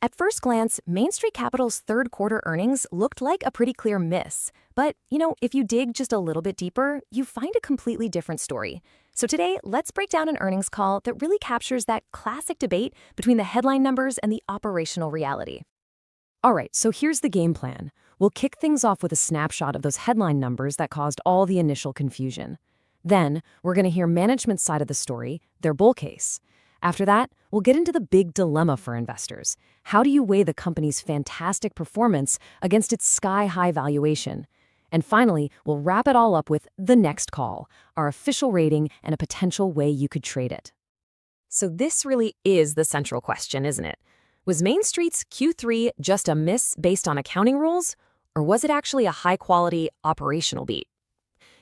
At first glance, Main Street Capital's third quarter earnings looked like a pretty clear miss. But, if you dig just a little bit deeper, you find a completely different story. So today, let's break down an earnings call that really captures that classic debate between the headline numbers and the operational reality. All right, so here's the game plan. We'll kick things off with a snapshot of those headline numbers that caused all the initial confusion. Then, we're going to hear management's side of the story, their bull case. After that, we'll get into the big dilemma for investors. How do you weigh the company's fantastic performance against its sky-high valuation? And finally, we'll wrap it all up with the next call, our official rating and a potential way you could trade it. So this really is the central question, isn't it? Was Main Street's Q3 just a miss based on accounting rules? Or was it actually a high-quality operational beat?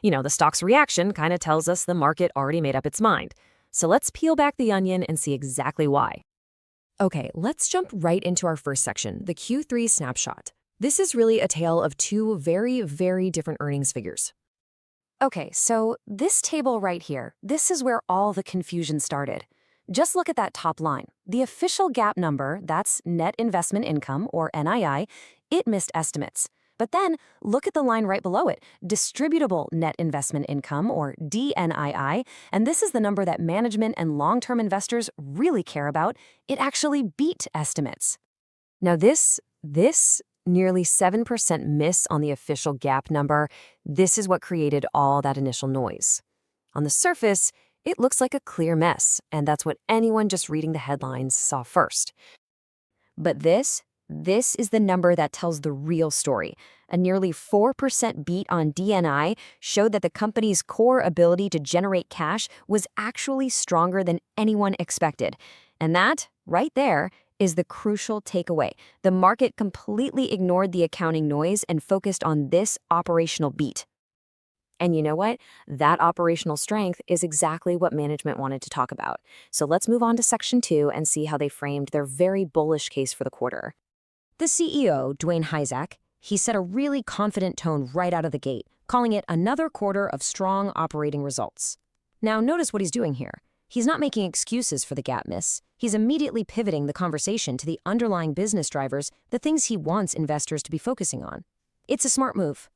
The stock's reaction kind of tells us the market already made up its mind. So let's peel back the onion and see exactly why. Okay, let's jump right into our first section, the Q3 snapshot. This is really a tale of two very, very different earnings figures. Okay, so this table right here, this is where all the confusion started. Just look at that top line. The official GAAP number, that's net investment income, or NII, it missed estimates. But then, look at the line right below it, distributable net investment income, or DNII, and this is the number that management and long-term investors really care about. It actually beat estimates. Now this nearly 7% miss on the official GAAP number, this is what created all that initial noise. On the surface, it looks like a clear mess, and that's what anyone just reading the headlines saw first. But this is the number that tells the real story. A nearly 4% beat on DNI showed that the company's core ability to generate cash was actually stronger than anyone expected. And that, right there, is the crucial takeaway. The market completely ignored the accounting noise and focused on this operational beat. And you know what? That operational strength is exactly what management wanted to talk about. So let's move on to section 2 and see how they framed their very bullish case for the quarter. The CEO, Dwayne Hyzak, he set a really confident tone right out of the gate, calling it another quarter of strong operating results. Now, notice what he's doing here. He's not making excuses for the GAAP miss. He's immediately pivoting the conversation to the underlying business drivers, the things he wants investors to be focusing on. It's a smart move.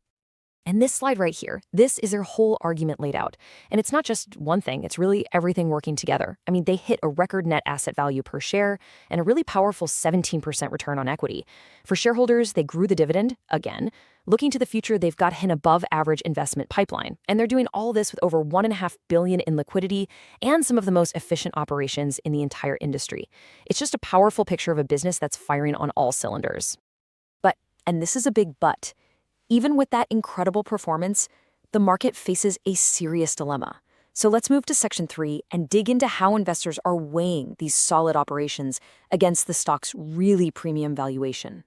And this slide right here, this is their whole argument laid out. And it's not just one thing, it's really everything working together. I mean, they hit a record net asset value per share and a really powerful 17% return on equity. For shareholders, they grew the dividend, again. Looking to the future, they've got an above-average investment pipeline. And they're doing all this with over $1.5 billion in liquidity and some of the most efficient operations in the entire industry. It's just a powerful picture of a business that's firing on all cylinders. But, and this is a big but, even with that incredible performance, the market faces a serious dilemma. So let's move to section 3 and dig into how investors are weighing these solid operations against the stock's really premium valuation.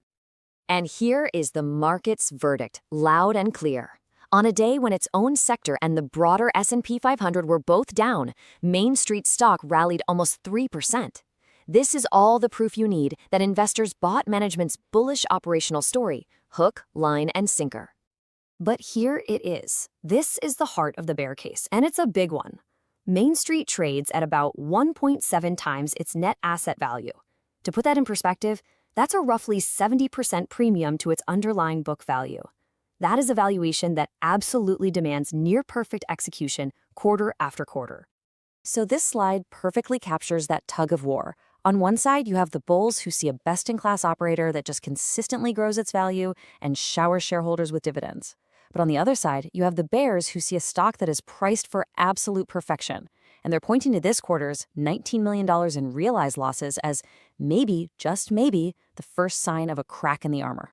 And here is the market's verdict, loud and clear. On a day when its own sector and the broader S&P 500 were both down, Main Street stock rallied almost 3%. This is all the proof you need that investors bought management's bullish operational story, hook, line, and sinker. But here it is. This is the heart of the bear case, and it's a big one. Main Street trades at about 1.7 times its net asset value. To put that in perspective, that's a roughly 70% premium to its underlying book value. That is a valuation that absolutely demands near-perfect execution quarter after quarter. So this slide perfectly captures that tug of war. On one side, you have the bulls who see a best-in-class operator that just consistently grows its value and showers shareholders with dividends. But on the other side, you have the bears who see a stock that is priced for absolute perfection. And they're pointing to this quarter's $19 million in realized losses as maybe, just maybe, the first sign of a crack in the armor.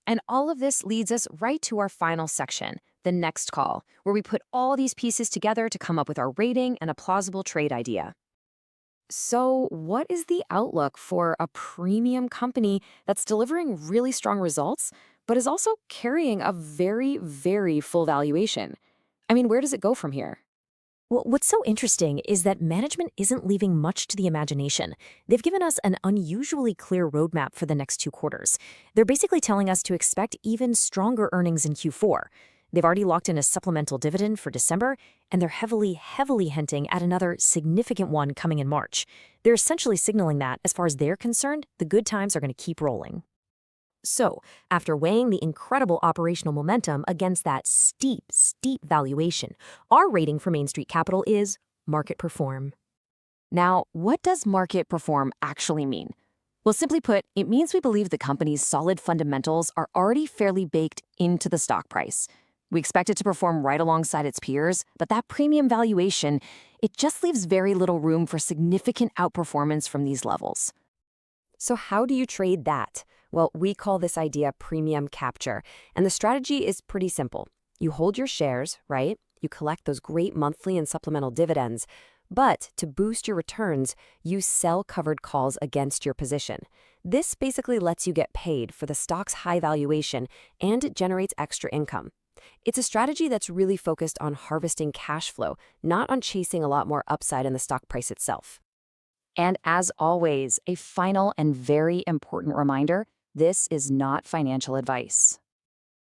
And all of this leads us right to our final section, the next call, where we put all these pieces together to come up with our rating and a plausible trade idea. So what is the outlook for a premium company that's delivering really strong results, but is also carrying a very, very full valuation? I mean, where does it go from here? Well, what's so interesting is that management isn't leaving much to the imagination. They've given us an unusually clear roadmap for the next 2 quarters. They're basically telling us to expect even stronger earnings in Q4. They've already locked in a supplemental dividend for December, and they're heavily hinting at another significant one coming in March. They're essentially signaling that, as far as they're concerned, the good times are going to keep rolling. So, after weighing the incredible operational momentum against that steep valuation, our rating for Main Street Capital is market perform. Now, what does market perform actually mean? Well, simply put, it means we believe the company's solid fundamentals are already fairly baked into the stock price. We expect it to perform right alongside its peers, but that premium valuation, it just leaves very little room for significant outperformance from these levels. So how do you trade that? Well, we call this idea premium capture, and the strategy is pretty simple. You hold your shares, right? You collect those great monthly and supplemental dividends, but to boost your returns, you sell covered calls against your position. This basically lets you get paid for the stock's high valuation, and it generates extra income. It's a strategy that's really focused on harvesting cash flow, not on chasing a lot more upside in the stock price itself. And as always, a final and very important reminder, this is not financial advice.